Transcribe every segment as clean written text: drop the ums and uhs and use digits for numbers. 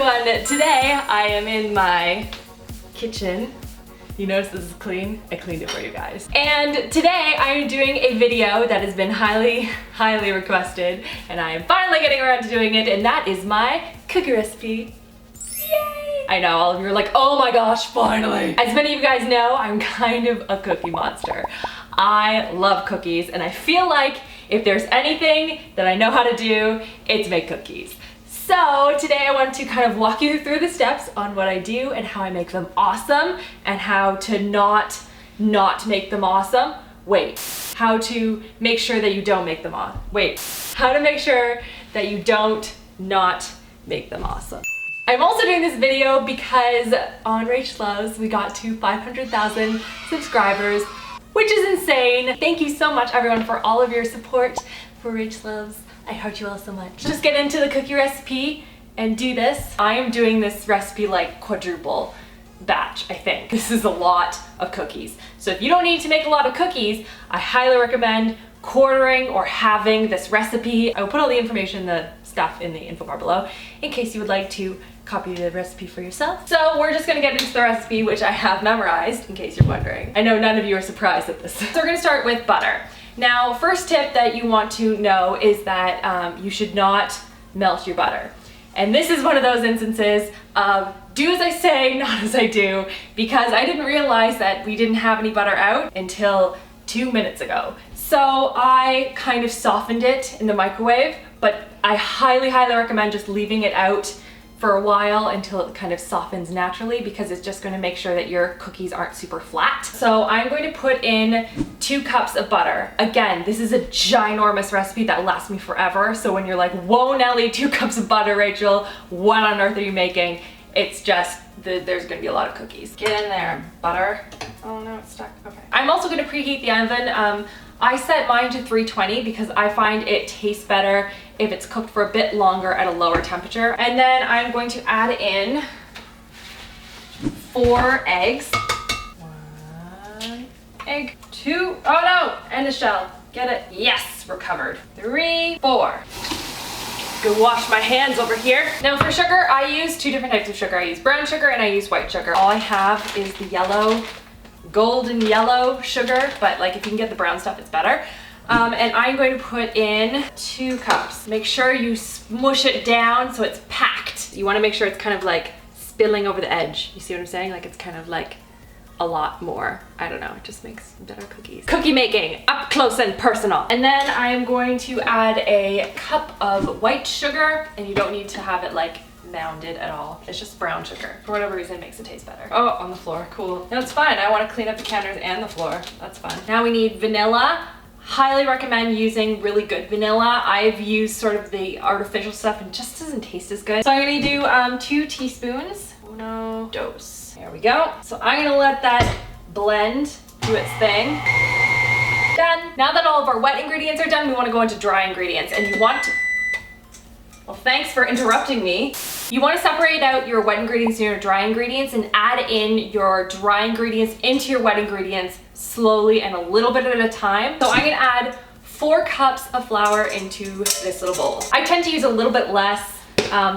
everyone. Today I am in my kitchen. You notice this is clean? I cleaned it for you guys. And today I am doing a video that has been highly requested, and I am finally getting around to doing it, and that is my cookie recipe. Yay! I know, all of you are like, oh my gosh, finally! As many of you guys know, I'm kind of a cookie monster. I love cookies, and I feel like if there's anything that I know how to do, it's make cookies. So today I want to kind of walk you through the steps on what I do and how I make them awesome, and how to not make them awesome. Wait, how to make sure that you don't make them awesome. Wait, how to make sure that you don't not make them awesome. I'm also doing this video because on RACHHLOVES we got to 500,000 subscribers, which is insane. Thank you so much everyone for all of your support for RACHHLOVES. I heart you all so much. Just get into the cookie recipe and do this. I am doing this recipe like quadruple batch, I think. This is a lot of cookies. So if you don't need to make a lot of cookies, I highly recommend quartering or halving this recipe. I will put all the information, the stuff in the info bar below in case you would like to copy the recipe for yourself. So we're just gonna get into the recipe, which I have memorized in case you're wondering. I know none of you are surprised at this. So we're gonna start with butter. Now, first tip that you want to know is that you should not melt your butter. And this is one of those instances of do as I say, not as I do, because I didn't realize that we didn't have any butter out until 2 minutes ago. So I kind of softened it in the microwave, but I highly recommend just leaving it out for a while until it kind of softens naturally, because it's just going to make sure that your cookies aren't super flat. So I'm going to put in 2 cups of butter. Again, this is a ginormous recipe that lasts me forever. So when you're like, whoa Nelly, 2 cups of butter, Rachel, what on earth are you making? It's just, there's gonna be a lot of cookies. Get in there, butter. Oh no, it's stuck, okay. I'm also gonna preheat the oven. I set mine to 320 because I find it tastes better if it's cooked for a bit longer at a lower temperature. And then I'm going to add in 4 eggs. 1 egg, 2, oh no, and a shell. Get it? Yes, we're covered. 3, 4. Go wash my hands over here. Now for sugar, I use 2 different types of sugar. I use brown sugar and I use white sugar. All I have is the yellow, golden yellow sugar, but like if you can get the brown stuff, it's better. And I'm going to put in 2 cups. Make sure you smush it down so it's packed. You want to make sure it's kind of like spilling over the edge. You see what I'm saying? Like it's kind of like a lot more. I don't know, it just makes better cookies. Cookie making, up close and personal. And then I'm going to add a cup of white sugar, and you don't need to have it like mounded at all. It's just brown sugar. For whatever reason, it makes it taste better. Oh, on the floor, cool. No, it's fine. I want to clean up the counters and the floor. That's fun. Now we need vanilla. Highly recommend using really good vanilla. I've used sort of the artificial stuff and it just doesn't taste as good. So I'm gonna do 2 teaspoons. Uno, dos. There we go. So I'm gonna let that blend, do its thing. Done. Now that all of our wet ingredients are done, we wanna go into dry ingredients. And you want to, well, thanks for interrupting me. You want to separate out your wet ingredients and your dry ingredients and add in your dry ingredients into your wet ingredients slowly and a little bit at a time. So I'm going to add 4 cups of flour into this little bowl. I tend to use a little bit less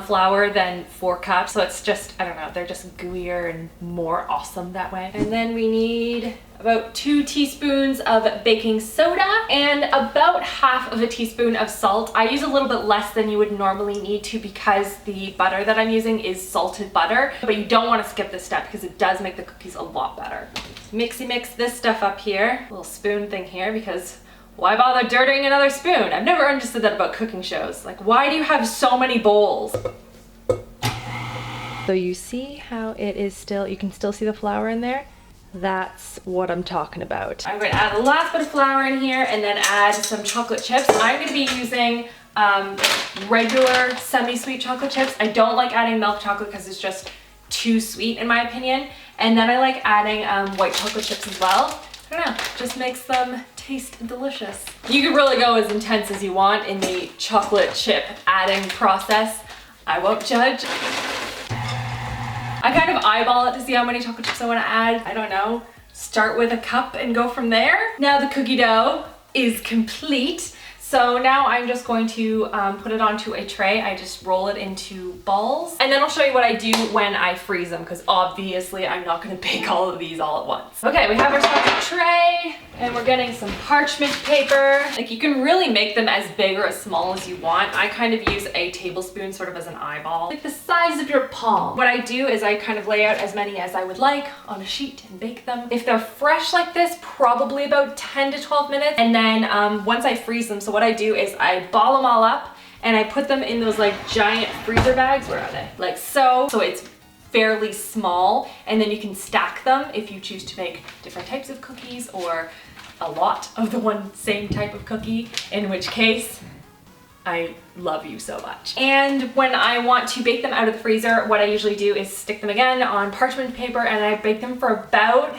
flour than 4 cups, so it's just, I don't know, they're just gooier and more awesome that way. And then we need about 2 teaspoons of baking soda and about half of a teaspoon of salt. I use a little bit less than you would normally need to because the butter that I'm using is salted butter, but you don't want to skip this step because it does make the cookies a lot better. Mixy mix this stuff up here, little spoon thing here, because why bother dirtying another spoon? I've never understood that about cooking shows. Like, why do you have so many bowls? So you see how it is still, you can still see the flour in there? That's what I'm talking about. I'm going to add the last bit of flour in here and then add some chocolate chips. I'm going to be using regular semi-sweet chocolate chips. I don't like adding milk chocolate because it's just too sweet in my opinion. And then I like adding white chocolate chips as well. I don't know, just makes them taste delicious. You can really go as intense as you want in the chocolate chip adding process. I won't judge. I kind of eyeball it to see how many chocolate chips I want to add. I don't know. Start with a cup and go from there. Now the cookie dough is complete. So now I'm just going to put it onto a tray. I just roll it into balls. And then I'll show you what I do when I freeze them, because obviously I'm not gonna bake all of these all at once. Okay, we have ourselves a tray and we're getting some parchment paper. Like, you can really make them as big or as small as you want. I kind of use a tablespoon sort of as an eyeball, like the size of your palm. What I do is I kind of lay out as many as I would like on a sheet and bake them. If they're fresh like this, probably about 10 to 12 minutes. And then once I freeze them, so what I do is I ball them all up and I put them in those like giant freezer bags. Where are they? Like so. So it's fairly small, and then you can stack them if you choose to make different types of cookies or a lot of the one same type of cookie, in which case I love you so much. And when I want to bake them out of the freezer, what I usually do is stick them again on parchment paper and I bake them for about,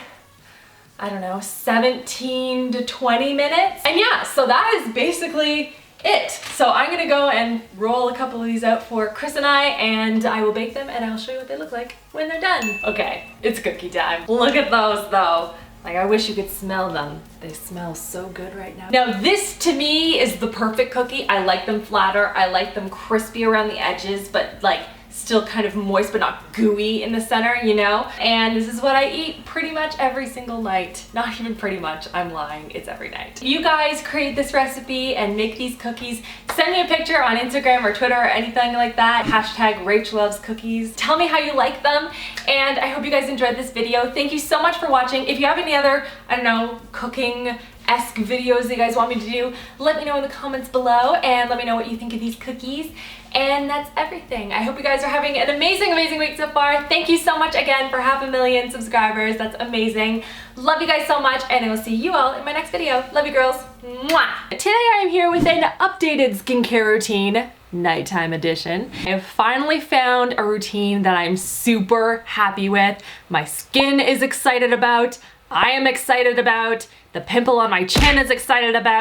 I don't know, 17 to 20 minutes. And yeah, so that is basically it. So I'm gonna go and roll a couple of these out for Chris and I will bake them and I'll show you what they look like when they're done. Okay, it's cookie time. Look at those though. Like, I wish you could smell them. They smell so good right now. Now this to me is the perfect cookie. I like them flatter. I like them crispy around the edges, but like still kind of moist but not gooey in the center, you know? And this is what I eat pretty much every single night. Not even pretty much, I'm lying, it's every night. If you guys create this recipe and make these cookies, send me a picture on Instagram or Twitter or anything like that. Hashtag RACHHLOVESCOOKIES. Tell me how you like them, and I hope you guys enjoyed this video. Thank you so much for watching. If you have any other, I don't know, cooking-esque videos that you guys want me to do, let me know in the comments below and let me know what you think of these cookies. And that's everything. I hope you guys are having an amazing, amazing week so far. Thank you so much again for 500,000 subscribers. That's amazing. Love you guys so much, and I will see you all in my next video. Love you, girls. Mwah! Today I'm here with an updated skincare routine, nighttime edition. I have finally found a routine that I'm super happy with. My skin is excited about. I am excited about. The pimple on my chin is excited about.